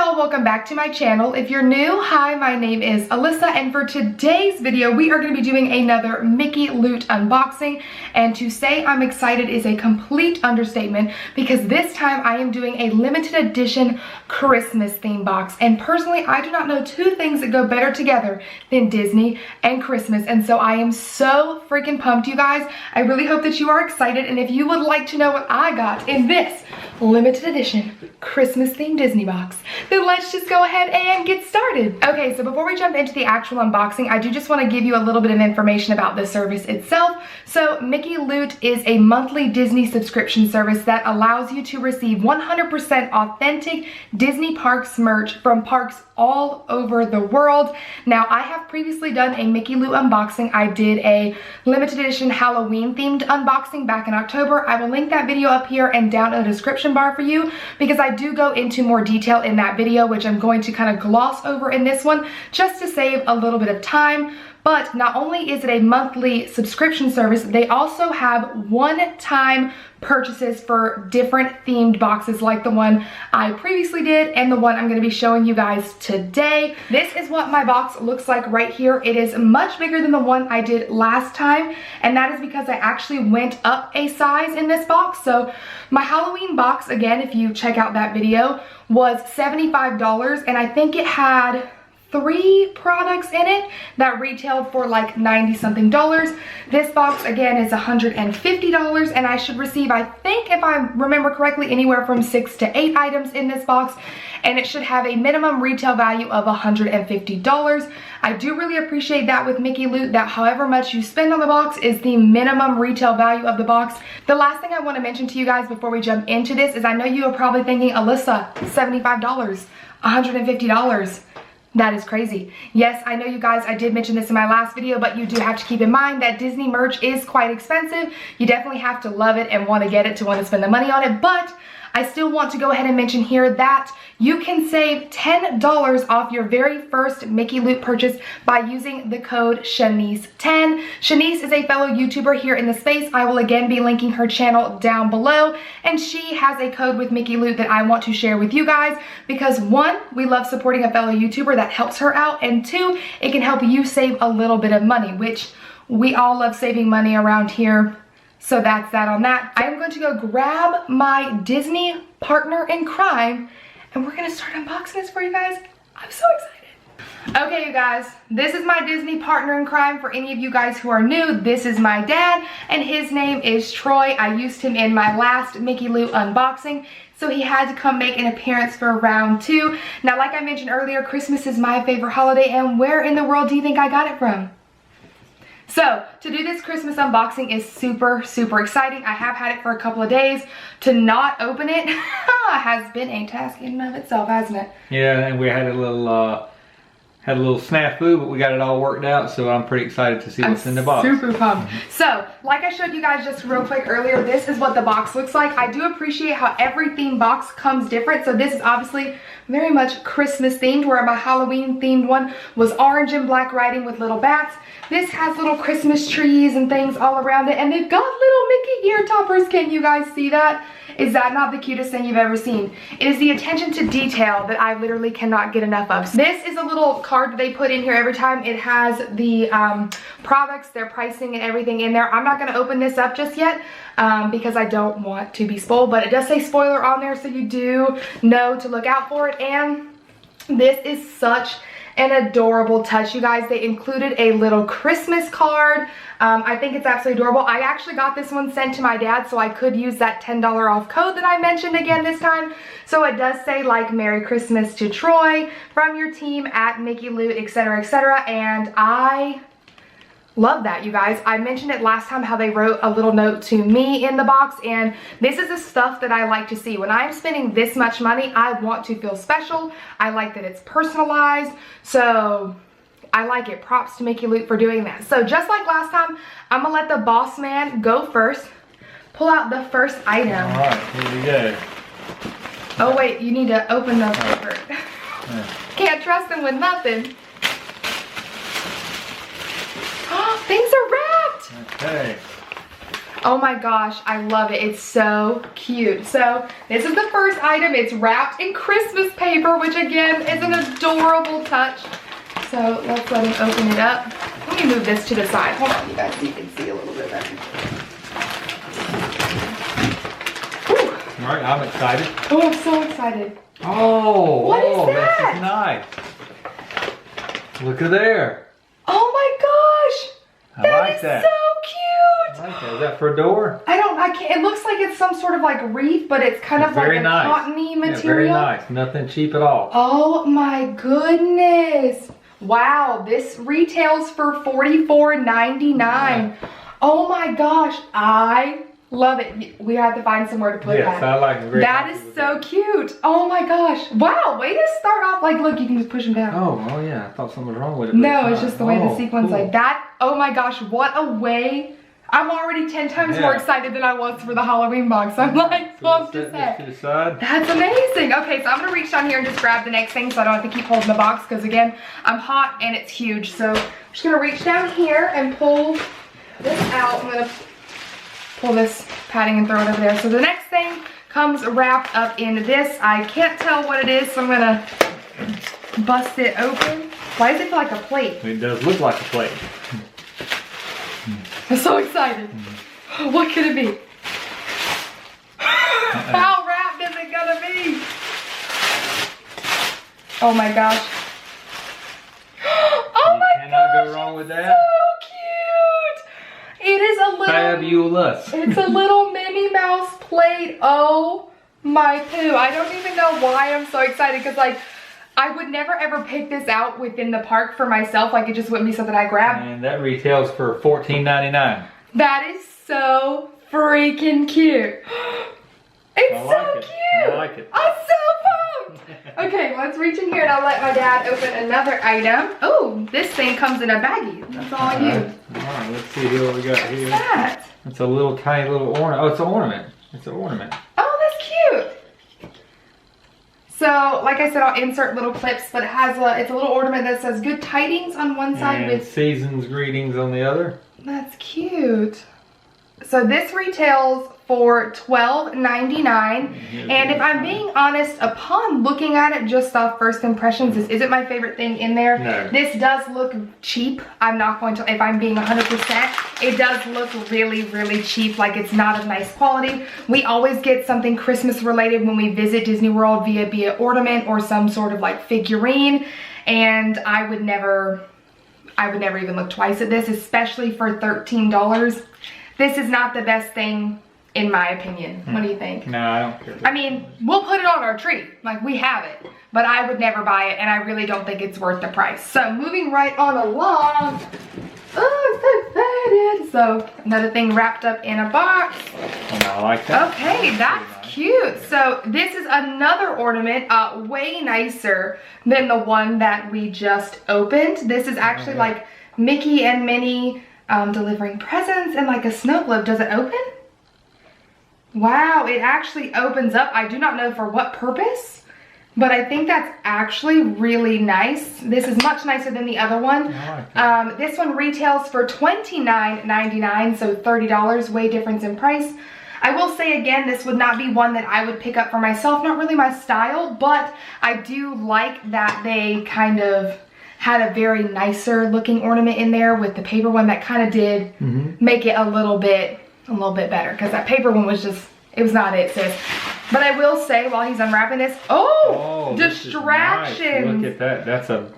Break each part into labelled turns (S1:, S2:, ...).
S1: y'all, welcome back to my channel. If you're new, hi, my name is Alyssa, and for today's video we are going to be doing another mickeyloot unboxing, and to say I'm excited is a complete understatement because this time I am doing a limited edition Christmas theme box, and personally I do not know two things that go better together than Disney and Christmas, and so I am so freaking pumped, you guys. I really hope that you are excited, and if you would like to know what I got in this limited edition Christmas themed Disney box, then let's just go ahead and get started. Okay, so before we jump into the actual unboxing, I do just want to give you a little bit of information about the service itself. So mickeyloot is a monthly Disney subscription service that allows you to receive 100% authentic Disney parks merch from parks all over the world. Now, I have previously done a mickeyloot unboxing. I did a limited edition Halloween themed unboxing back in October. I will link that video up here and down in the description bar for you because I do go into more detail in that video, which I'm going to kind of gloss over in this one just to save a little bit of time. But not only is it a monthly subscription service, they also have one-time purchases for different themed boxes like the one I previously did and the one I'm going to be showing you guys today. This is what my box looks like right here. It is much bigger than the one I did last time, and that is because I actually went up a size in this box. So my Halloween box, again, if you check out that video, was $75, and I think it had 3 products in it that retailed for like 90 something dollars. This box again is $150, and I should receive, I think if I remember correctly, anywhere from 6 to 8 items in this box, and it should have a minimum retail value of $150. I do really appreciate that with mickeyloot, that however much you spend on the box is the minimum retail value of the box. The last thing I want to mention to you guys before we jump into this is I know you are probably thinking, Alyssa, $75, $150. That is crazy. Yes, I know you guys, I did mention this in my last video, but you do have to keep in mind that Disney merch is quite expensive. You definitely have to love it and want to get it to want to spend the money on it, but I still want to go ahead and mention here that you can save $10 off your very first mickeyloot purchase by using the code Shanice10. Shanice is a fellow YouTuber here in the space. I will again be linking her channel down below, and she has a code with mickeyloot that I want to share with you guys because 1, we love supporting a fellow YouTuber, that helps her out, and 2, it can help you save a little bit of money, which we all love saving money around here. So that's that on that. I am going to go grab my Disney partner in crime, and we're gonna start unboxing this for you guys. I'm so excited. Okay, you guys, this is my Disney partner in crime. For any of you guys who are new, this is my dad, and his name is Troy. I used him in my last mickeyloot unboxing, so he had to come make an appearance for round 2. Now, like I mentioned earlier, Christmas is my favorite holiday, and where in the world do you think I got it from? So, to do this Christmas unboxing is super, super exciting. I have had it for a couple of days. To not open it has been a task in and of itself, hasn't it?
S2: Yeah, and we had a little snafu, but we got it all worked out, so I'm pretty excited to see what's in the box.
S1: Super pumped. So, like I showed you guys just real quick earlier, this is what the box looks like. I do appreciate how every theme box comes different. So this is obviously very much Christmas themed, where my Halloween themed one was orange and black writing with little bats. This has little Christmas trees and things all around it, and they've got little Mickey ear toppers. Can you guys see that? Is that not the cutest thing you've ever seen? It is the attention to detail that I literally cannot get enough of. This is a little card that they put in here every time. It has the products, their pricing, and everything in there. I'm not going to open this up just yet because I don't want to be spoiled, but it does say spoiler on there, so you do know to look out for it. And this is such an adorable touch, you guys. They included a little Christmas card. I think it's absolutely adorable. I actually got this one sent to my dad, so I could use that $10 off code that I mentioned again this time. So it does say, like, Merry Christmas to Troy from your team at mickeyloot, etc., etc., and I love that, you guys. I mentioned it last time how they wrote a little note to me in the box, and this is the stuff that I like to see. When I'm spending this much money, I want to feel special. I like that it's personalized, so I like it. Props to mickeyloot for doing that. So just like last time, I'm gonna let the boss man go first. Pull out the first item.
S2: All right, here we go.
S1: Oh wait, you need to open the paper.
S2: Yeah.
S1: Can't trust him with nothing. Things are wrapped.
S2: Okay.
S1: Oh my gosh, I love it. It's so cute. So this is the first item. It's wrapped in Christmas paper, which again is an adorable touch. So let's let him open it up. Let me move this to the side. Hold on, you guys, so you can see a little bit better.
S2: All right, I'm excited.
S1: Oh, I'm so excited.
S2: Oh,
S1: what is that?
S2: This is nice. Look at there.
S1: Oh my gosh.
S2: I like that.
S1: So cute.
S2: I like that. Is that for a door?
S1: I can't, it looks like it's some sort of like wreath, but it's kind of like a cottony material.
S2: Yeah, very nice. Nothing cheap at all.
S1: Oh my goodness. Wow, this retails for $44.99.
S2: Yeah.
S1: Oh my gosh, I love it. We have to find somewhere to put that.
S2: Yes, I like it.
S1: That is so cute. Oh my gosh. Wow, way to start off. Like, look, you can just push them down.
S2: Oh yeah. I thought something was wrong with it.
S1: No, it's just the way the sequence
S2: cool.
S1: like that. Oh my gosh, what a way. I'm already 10 times more excited than I was for the Halloween box. I'm like pumped to say.
S2: To the side.
S1: That's amazing. Okay, so I'm gonna reach down here and just grab the next thing so I don't have to keep holding the box because again, I'm hot and it's huge. So I'm just gonna reach down here and pull this out. I'm gonna pull this padding and throw it over there. So the next thing comes wrapped up in this. I can't tell what it is, so I'm gonna bust it open. Why does it feel like a plate?
S2: It does look like a plate.
S1: I'm so excited. What could it be? How wrapped is it gonna be? Oh my gosh. Oh my gosh. You cannot
S2: go wrong with that.
S1: So cute. It is a little
S2: fabulous.
S1: It's a little Minnie Mouse plate. Oh my poo. I don't even know why I'm so excited because like I would never ever pick this out within the park for myself. Like it just wouldn't be something I grab.
S2: And that retails for $14.99.
S1: That is so freaking cute. It's so cute.
S2: I like it.
S1: I'm so pumped. Okay, let's reach in here and I'll let my dad open another item. Oh, this thing comes in a baggie. That's all I use.
S2: All right, let's see here what we got here.
S1: What's that?
S2: It's a little tiny little ornament. Oh, it's an ornament. It's an ornament.
S1: Oh, that's cute. So, like I said, I'll insert little clips, but it has it's a little ornament that says good tidings on one side
S2: and
S1: with
S2: season's greetings on the other.
S1: That's cute. So this retails for $12.99. And if I'm being honest, upon looking at it just off first impressions, this isn't my favorite thing in there.
S2: No.
S1: This does look cheap. I'm not going to, if I'm being 100%, it does look really, really cheap. Like it's not of nice quality. We always get something Christmas related when we visit Disney World via be it ornament or some sort of like figurine. And I would never even look twice at this, especially for $13. This is not the best thing, in my opinion. What do you think?
S2: No, I don't care.
S1: I mean, we'll put it on our tree. Like, we have it. But I would never buy it, and I really don't think it's worth the price. So, moving right on along. Oh, I'm so excited. So, another thing wrapped up in a box.
S2: And I like that.
S1: Okay, that's cute. So, this is another ornament, way nicer than the one that we just opened. This is actually like Mickey and Minnie delivering presents and like a snow globe. Does it open? Wow, it actually opens up. I do not know for what purpose, but I think that's actually really nice. This is much nicer than the other one. This one retails for $29.99, so $30, way difference in price. I will say again, this would not be one that I would pick up for myself. Not really my style, but I do like that they kind of had a very nicer looking ornament in there with the paper one that kind of did make it a little bit better, because that paper one was just, it was not it, sis. But I will say while he's unwrapping this, distractions.
S2: Look at that.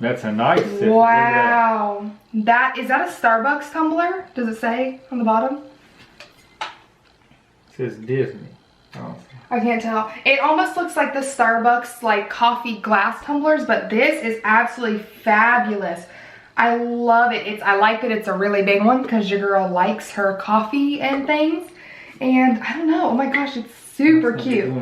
S2: That's a nice sis.
S1: Wow. Is that a Starbucks tumbler? Does it say on the bottom?
S2: It says Disney. Oh.
S1: I can't tell. It almost looks like the Starbucks like coffee glass tumblers, but this is absolutely fabulous. I love it. I like that it's a really big one because your girl likes her coffee and things. And I don't know. Oh my gosh, it's super cute.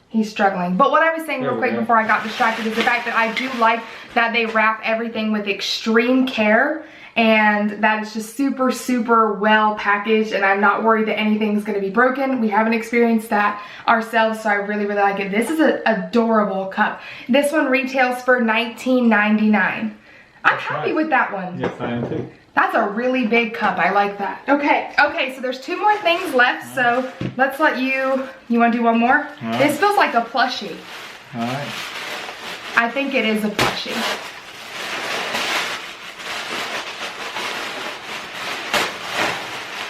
S1: He's struggling. But what I was saying real quick before I got distracted is the fact that I do like that they wrap everything with extreme care. And that is just super, super well packaged, and I'm not worried that anything's gonna be broken. We haven't experienced that ourselves, so I really, really like it. This is an adorable cup. This one retails for $19.99. I'm happy with that one.
S2: Yes, I am too.
S1: That's a really big cup. I like that. Okay, so there's 2 more things left. So let's let you want to do one more?
S2: Right.
S1: This feels like a plushie.
S2: All right.
S1: I think it is a plushie.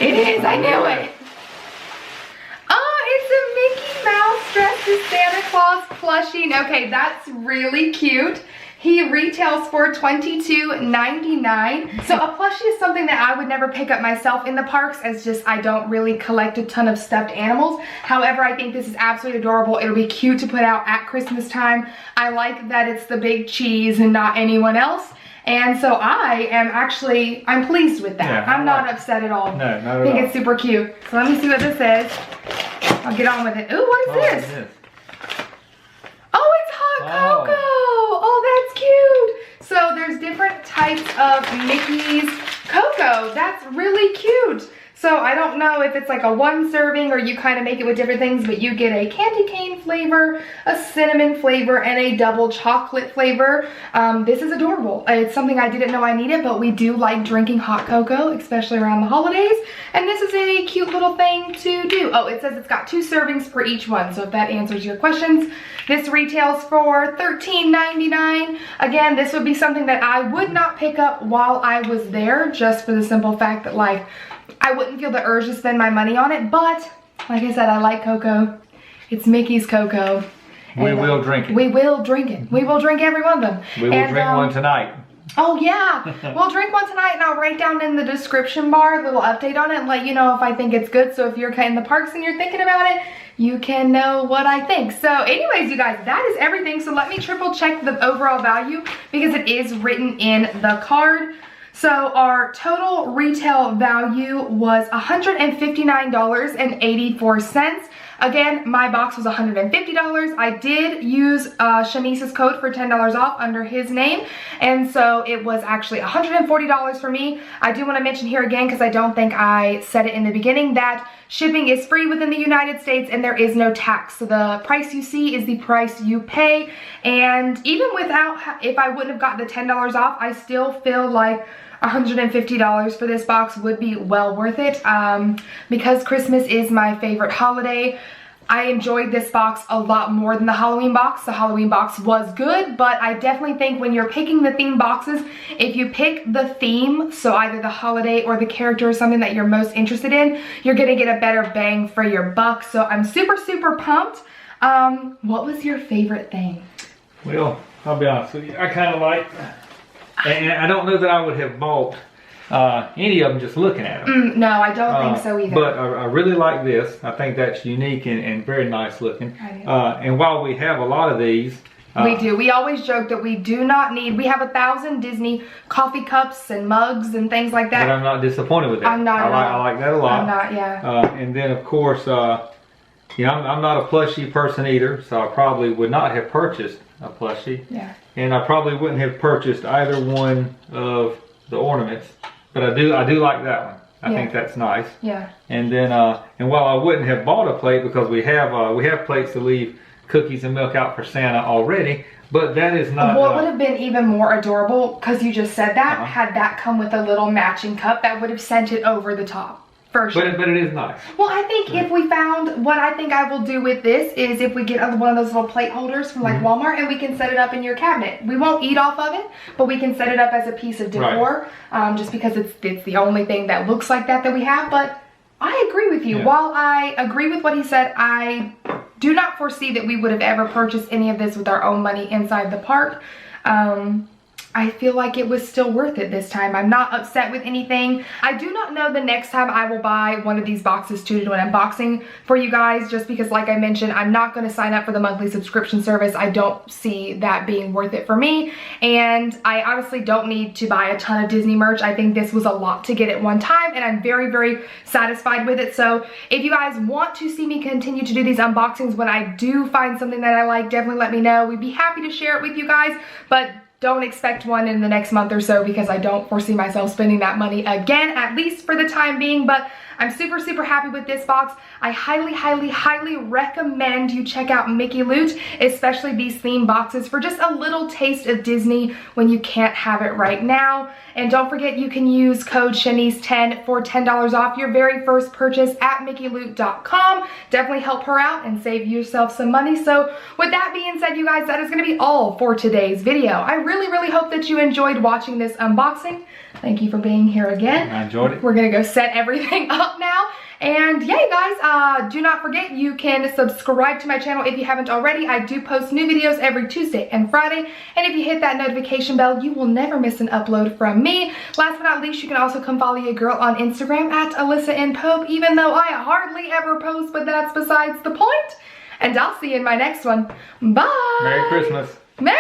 S1: It is, I knew it. Oh, it's a Mickey Mouse dressed as Santa Claus plushie. Okay, that's really cute. He retails for $22.99. So a plushie is something that I would never pick up myself in the parks, as just I don't really collect a ton of stuffed animals. However, I think this is absolutely adorable. It'll be cute to put out at Christmas time. I like that it's the big cheese and not anyone else. And so I'm pleased with that.
S2: Yeah,
S1: I'm not upset at all.
S2: No, not at all.
S1: I think it's super cute. So let me see what this is. I'll get on with it. Ooh, what is this?
S2: What is this?
S1: Oh, it's hot cocoa. Oh, that's cute. So there's different types of Mickey's cocoa. That's really cute. So I don't know if it's like a 1 serving or you kind of make it with different things, but you get a candy cane flavor, a cinnamon flavor, and a double chocolate flavor. This is adorable. It's something I didn't know I needed, but we do like drinking hot cocoa, especially around the holidays. And this is a cute little thing to do. Oh, it says it's got 2 servings for each one. So if that answers your questions, this retails for $13.99. Again, this would be something that I would not pick up while I was there, just for the simple fact that, like, I wouldn't feel the urge to spend my money on it, but like I said, I like cocoa. It's Mickey's cocoa.
S2: We will drink it.
S1: We will drink it. We will drink every one of them.
S2: We will drink one tonight.
S1: Oh yeah, we'll drink one tonight, and I'll write down in the description bar a little update on it and let you know if I think it's good. So if you're in the parks and you're thinking about it, you can know what I think. So anyways, you guys, that is everything. So let me triple check the overall value because it is written in the card. So our total retail value was $159.84. Again, my box was $150. I did use Shanice's code for $10 off under his name, and so it was actually $140 for me. I do want to mention here again, because I don't think I said it in the beginning, that shipping is free within the United States and there is no tax. So the price you see is the price you pay, and even without, if I wouldn't have got the $10 off, I still feel like $150 for this box would be well worth it. Because Christmas is my favorite holiday, I enjoyed this box a lot more than the Halloween box. The Halloween box was good, but I definitely think when you're picking the theme boxes, if you pick the theme, so either the holiday or the character or something that you're most interested in, you're gonna get a better bang for your buck. So I'm super, super pumped. What was your favorite thing?
S2: Well, I'll be honest with you, I kind of like, and I don't know that I would have bought any of them just looking at them.
S1: No, I don't think so either.
S2: But I really like this. I think that's unique and very nice looking. And while we have a lot of these,
S1: we do. We always joke that we do not need, we have 1,000 Disney coffee cups and mugs and things like that.
S2: But I'm not disappointed with that.
S1: I'm not.
S2: I like that a lot.
S1: I'm not, yeah.
S2: And then of course, you know, I'm not a plushie person either, so I probably would not have purchased a plushie.
S1: Yeah.
S2: And I probably wouldn't have purchased either one of the ornaments. But I do like that one. I think that's nice.
S1: Yeah.
S2: And then and while I wouldn't have bought a plate because we have plates to leave cookies and milk out for Santa already, but that is not.
S1: What would have been even more adorable, because you just said that, had that come with a little matching cup, that would have sent it over the top. For sure.
S2: But it is nice.
S1: Well, I think if we found, what I think I will do with this is if we get one of those little plate holders from like Walmart, and we can set it up in your cabinet. We won't eat off of it, but we can set it up as a piece of decor, just because it's the only thing that looks like that we have. But I agree with you. While I agree with what he said, I do not foresee that we would have ever purchased any of this with our own money inside the park. I feel like it was still worth it this time. I'm not upset with anything. I do not know the next time I will buy one of these boxes to do an unboxing for you guys, just because, like I mentioned, I'm not going to sign up for the monthly subscription service. I don't see that being worth it for me, and I honestly don't need to buy a ton of Disney merch. I think this was a lot to get at one time, and I'm very, very satisfied with it. So if you guys want to see me continue to do these unboxings when I do find something that I like, definitely let me know. We'd be happy to share it with you guys, but don't expect one in the next month or so, because I don't foresee myself spending that money again, at least for the time being. But I'm super, super happy with this box. I highly, highly, highly recommend you check out mickeyloot, especially these theme boxes, for just a little taste of Disney when you can't have it right now. And don't forget, you can use code Shanice10 for $10 off your very first purchase at mickeyloot.com. Definitely help her out and save yourself some money. So with that being said, you guys, that is going to be all for today's video. I really, really hope that you enjoyed watching this unboxing. Thank you for being here again.
S2: I enjoyed it.
S1: We're going to go set everything up now. And yeah, you guys, do not forget, you can subscribe to my channel if you haven't already. I do post new videos every Tuesday and Friday. And if you hit that notification bell, you will never miss an upload from me. Last but not least, you can also come follow your girl on Instagram at AlyssaNPope, even though I hardly ever post, but that's besides the point. And I'll see you in my next one. Bye.
S2: Merry Christmas.
S1: Merry